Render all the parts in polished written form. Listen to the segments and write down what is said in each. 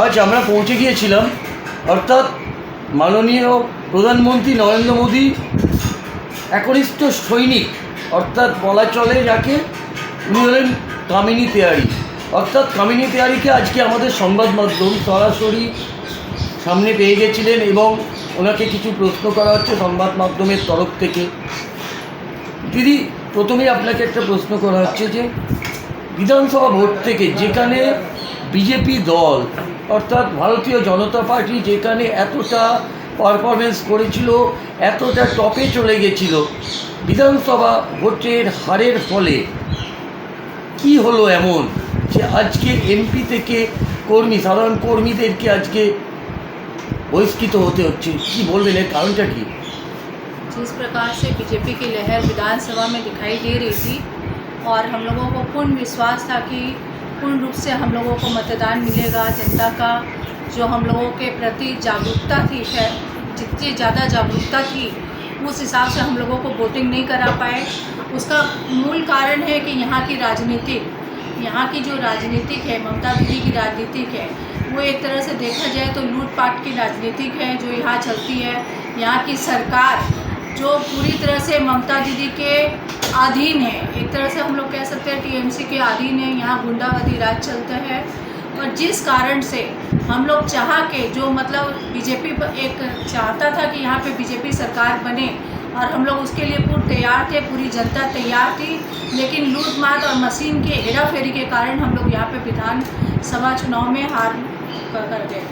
আজ আমরা পৌঁছে গিয়েছিলাম, অর্থাৎ মাননীয় প্রধানমন্ত্রী নরেন্দ্র মোদী একনিষ্ঠ সৈনিক, অর্থাৎ বলা চলে যাকে, উনি হলেন কামিনী তেওয়ারি। অর্থাৎ কামিনী তেওয়ারিকে আজকে আমাদের সংবাদ মাধ্যম সরাসরি সামনে পেয়ে গেছিলেন এবং ওনাকে কিছু প্রশ্ন করা হচ্ছে সংবাদ মাধ্যমের তরফ থেকে। দিদি, প্রথমেই আপনাকে একটা প্রশ্ন করা হচ্ছে যে বিধানসভা ভোট থেকে যেখানে বিজেপি দল অর্থাৎ ভারতীয় জনতা পার্টি যেখানে এতটা পারফরমেন্স করেছিল, এতটা টপে চলে গেছিল, বিধানসভা ভোটের হারের ফলে কি হলো এমন যে আজকে এমপি থেকে সাধারণ কর্মীদেরকে আজকে বহিষ্কৃত হতে হচ্ছে? কি বলবেন, এর কারণটা কি? जिस प्रकार से बीजेपी की लहर विधानसभा में दिखाई दे रही थी और हम लोगों को पूर्ण विश्वास था कि पूर्ण रूप से हम लोगों को मतदान मिलेगा, जनता का जो हम लोगों के प्रति जागरूकता थी, जितनी ज़्यादा जागरूकता थी उस हिसाब से हम लोगों को वोटिंग नहीं करा पाए। उसका मूल कारण है कि यहाँ की जो राजनीतिक है, ममता दीदी की राजनीतिक है, वो एक तरह से देखा जाए तो लूटपाट की राजनीतिक है जो यहाँ चलती है। यहाँ की सरकार जो पूरी तरह से ममता दीदी के अधीन है, एक तरह से हम लोग कह सकते हैं टीएमसी के अधीन है। यहाँ गुंडागर्दी राज चलता है और जिस कारण से हम लोग चाह के जो मतलब बीजेपी एक चाहता था कि यहाँ पे बीजेपी सरकार बने और हम लोग उसके लिए पूर्ण तैयार थे, पूरी जनता तैयार थी, लेकिन लूट माट और मशीन के हेरा फेरी के कारण हम लोग यहाँ पे विधानसभा चुनाव में हार कर गए।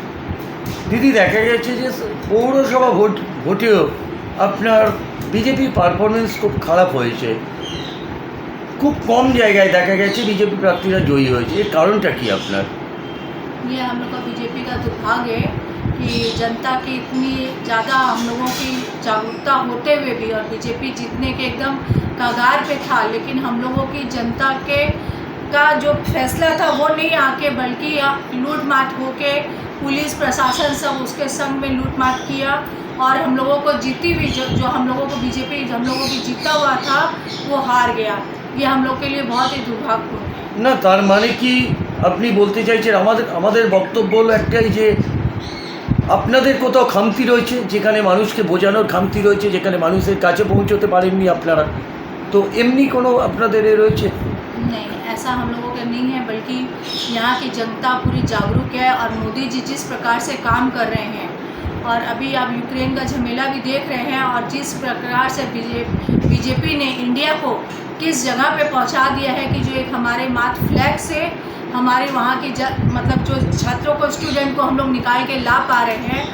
দিদি, দেখা গেছে যে পৌরসভা ভোটেও আপনার বিজেপি পারফরমেন্স খুব খারাপ হয়েছে, খুব কম জায়গায় দেখা গেছে বিজেপি প্রার্থীরা জয়ী হয়েছে। এর কারণটা কি আপনার? ये हम लोग का बीजेपी का दुर्भाग्य है कि जनता की इतनी ज़्यादा हम लोगों की जागरूकता होते हुए भी और बीजेपी जीतने के एकदम कगार पे था, लेकिन हम लोगों की जनता का जो फैसला था वो नहीं आके बल्कि लूट माट होके पुलिस प्रशासन सब उसके संग में लूट माट किया और हम लोगों को जीती हुई जो हम लोगों को बीजेपी हम लोगों की जीता हुआ था वो हार गया। ये हम लोग के लिए बहुत ही दुर्भाग्यपूर्ण है। না, তার মানে কি আপনি বলতে চাইছেন আমাদের বক্তব্য হলো একটাই যে আপনাদের কোথাও খামতি রয়েছে, যেখানে মানুষকে বোঝানোর খামতি রয়েছে, যেখানে মানুষের কাছে পৌঁছতে পারেননি আপনারা, তো এমনি কোনো আপনাদের এ রয়েছে? नहीं, ऐसा हम लोगों का नहीं है, बल्कि यहाँ की जनता पूरी जागरूक है और मोदी जी जिस प्रकार से काम कर रहे हैं और अभी आप यूक्रेन का झमेला भी देख रहे हैं और जिस प्रकार से बीजेपी ने इंडिया को किस जगह पे पहुंचा दिया है कि जो एक हमारे मात्र फ्लैग से हमारे वहाँ की मतलब जो छात्रों को, स्टूडेंट को हम लोग निकाल के ला पा रहे हैं।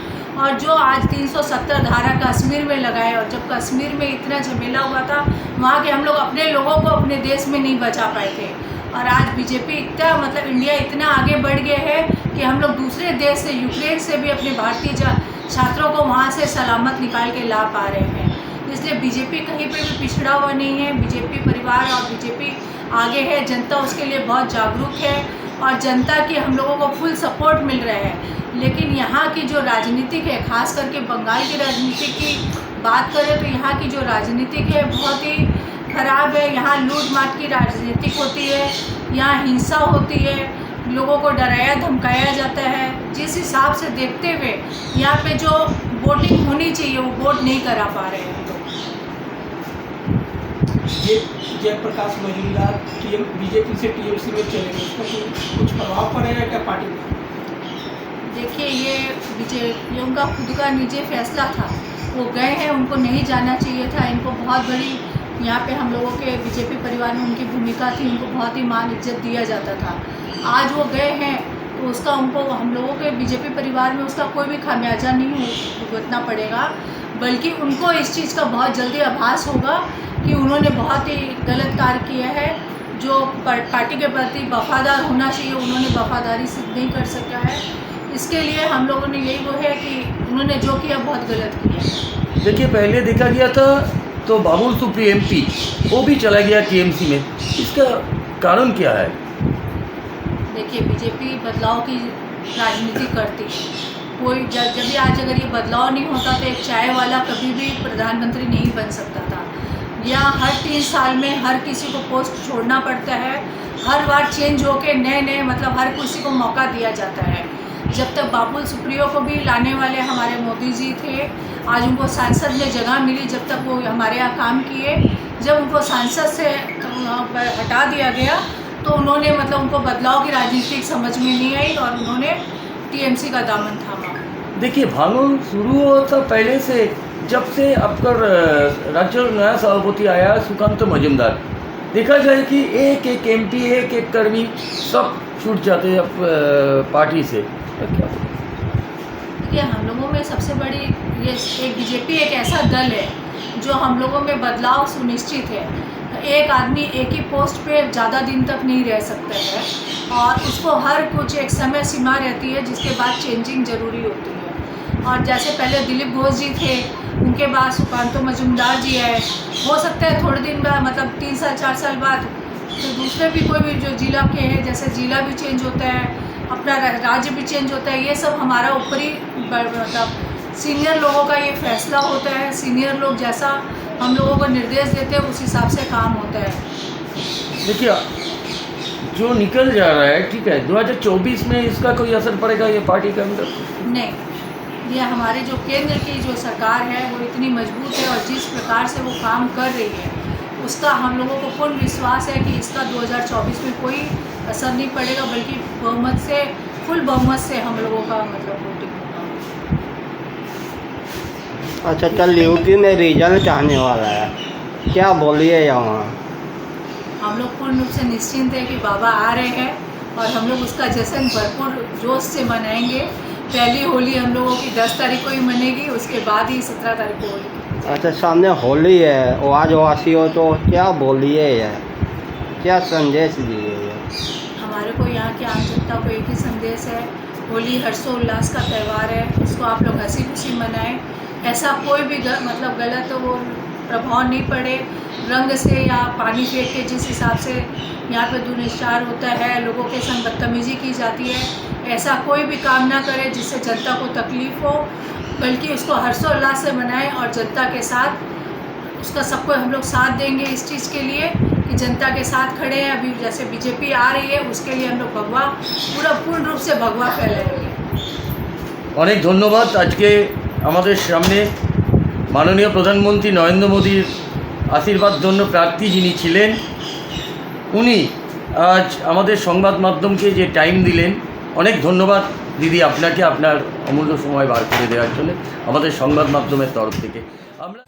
और जो आज 370 धारा कश्मीर में लगाए और जब कश्मीर में इतना झमेला हुआ था वहाँ के हम लोग अपने लोगों को अपने देश में नहीं बचा पाए थे और आज बीजेपी इतना मतलब इंडिया इतना आगे बढ़ गया है कि हम लोग दूसरे देश से, यूक्रेन से भी अपने भारतीय छात्रों को वहाँ से सलामत निकाल के ला पा रहे हैं। इसलिए बीजेपी कहीं पे भी पिछड़ा हुआ नहीं है, बीजेपी परिवार और बीजेपी आगे है, जनता उसके लिए बहुत जागरूक है और जनता की हम लोगों को फुल सपोर्ट मिल रहा है। लेकिन यहाँ की जो राजनीतिक है, खास करके बंगाल की राजनीति की बात करें तो यहाँ की जो राजनीतिक है बहुत ही खराब है। यहाँ लूट माट की राजनीतिक होती है, यहाँ हिंसा होती है, लोगों को डराया धमकाया जाता है। जिस हिसाब से देखते हुए यहाँ पे जो वोटिंग होनी चाहिए वो वोट नहीं करा पा रहे हैं। ये जयप्रकाश मजूमदार बीजेपी से टीएमसी में चले गए, उसका कुछ प्रभाव पड़ेगा क्या पार्टी में? देखिए, ये बीजेपी का खुद का निजी फैसला था, वो गए हैं, उनको नहीं जाना चाहिए था। इनको बहुत बड़ी यहाँ पे हम लोगों के बीजेपी परिवार में उनकी भूमिका थी, उनको बहुत ही मान इज्जत दिया जाता था। आज वो गए हैं तो उसका उनको हम लोगों के बीजेपी परिवार में उसका कोई भी खामियाजा नहीं भुगतना पड़ेगा, बल्कि उनको इस चीज़ का बहुत जल्दी आभास होगा कि उन्होंने बहुत ही गलत कार्य किया है। जो पार्टी के प्रति वफादार होना चाहिए उन्होंने वफादारी सिद्ध नहीं कर सका है। इसके लिए हम लोगों ने यही वो है कि उन्होंने जो किया बहुत गलत किया। देखिए, पहले देखा गया था तो बाबुल सुप्री एमपी वो भी चला गया टीएमसी में, इसका कारण क्या है? देखिए, बीजेपी बदलाव की राजनीति करती है। कोई जब भी आज अगर ये बदलाव नहीं होता तो एक चाय वाला कभी भी प्रधानमंत्री नहीं बन सकता था। यहाँ हर 3 साल में हर किसी को पोस्ट छोड़ना पड़ता है, हर बार चेंज होके नए मतलब हर किसी को मौका दिया जाता है। जब तक बाबुल सुप्रियो को भी लाने वाले हमारे मोदी जी थे, आज उनको सांसद में जगह मिली, जब तक वो हमारे यहाँ काम किए। जब उनको सांसद से हटा दिया गया तो उन्होंने मतलब उनको बदलाव की राजनीति समझ में नहीं आई और उन्होंने टीएमसी का दामन थामा। देखिए, भांगन शुरू हुआ था पहले से, जब से आपका राज्य नया सभापति आया सुकांत मजुमदार। देखा जाए कि एक एक एमपी, एक एक कर्मी सब छूट जाते हैं पार्टी से। क्या देखिए, हम लोगों में सबसे बड़ी ये एक बीजेपी एक ऐसा दल है जो हम लोगों में बदलाव सुनिश्चित है। एक आदमी एक ही पोस्ट पे ज़्यादा दिन तक नहीं रह सकता है और उसको हर कुछ एक समय सीमा रहती है जिसके बाद चेंजिंग ज़रूरी होती है। और जैसे पहले दिलीप घोष जी थे, उनके बाद सुकांतो मजुमदार जी आए, हो सकता है थोड़े दिन बाद मतलब 3 साल 4 साल बाद तो दूसरे भी कोई भी जो जिला के हैं, जैसे जिला भी चेंज होता है, अपना राज्य भी चेंज होता है। ये सब हमारा ऊपरी मतलब सीनियर लोगों का ये फैसला होता है। सीनियर लोग जैसा हम लोगों को निर्देश देते हैं उस हिसाब से काम होता है। देखिए, जो निकल जा रहा है, ठीक है, 2024 में इसका कोई असर पड़ेगा ये पार्टी के अंदर? नहीं, ये हमारे जो केंद्र की जो सरकार है वो इतनी मजबूत है और जिस प्रकार से वो काम कर रही है उसका हम लोगों को पूर्ण विश्वास है कि इसका 2024 में कोई असर नहीं पड़ेगा, बल्कि बहुमत से, फुल बहुमत से हम लोगों का मतलब वोटिंग होगा। अच्छा, कल यूपी में रिजल्ट आने वाला है, क्या बोलिए यहाँ? हम लोग पूर्ण रूप से निश्चिंत है कि बाबा आ रहे हैं और हम लोग उसका जश्न भरपूर जोश से मनाएंगे। पहली होली हम लोगों की 10 तारीख को ही मनेगी, उसके बाद ही 17 तारीख को होली। अच्छा, सामने होली है, वो आज वासी हो तो क्या बोलिए है, क्या संदेश दिए है? हमारे को यहाँ की आम जनता को एक ही संदेश है, होली हर्षोल्लास का त्यौहार है, इसको आप लोग हंसी खुशी मनाएं। ऐसा कोई भी मतलब गलत तो वो प्रभाव नहीं पड़े, रंग से या पानी फेंक के जिस हिसाब से यहाँ पे दुर्निचार होता है, लोगों के संग बदतमीजी की जाती है, ऐसा कोई भी काम ना करे जिससे जनता को तकलीफ़ हो, बल्कि उसको हर्षोल्लास से मनाएं और जनता के साथ उसका सबको हम लोग साथ देंगे इस चीज़ के लिए कि जनता के साथ खड़े हैं। अभी जैसे बीजेपी आ रही है उसके लिए हम लोग भगवा पूर्ण रूप से भगवा फैलाएंगे। অনেক ধন্যবাদ। আজকে আমাদের সামনে মাননীয় প্রধানমন্ত্রী নরেন্দ্র মোদীর আশীর্বাদ জন্য প্রার্থী যিনি ছিলেন, উনি আজ আমাদের সংবাদ মাধ্যমকে যে টাইম দিলেন, অনেক ধন্যবাদ দিদি আপনাকে, আপনার অমূল্য সময় বার করে দেওয়ার জন্য আমাদের সংবাদ মাধ্যমের তরফ থেকে আমরা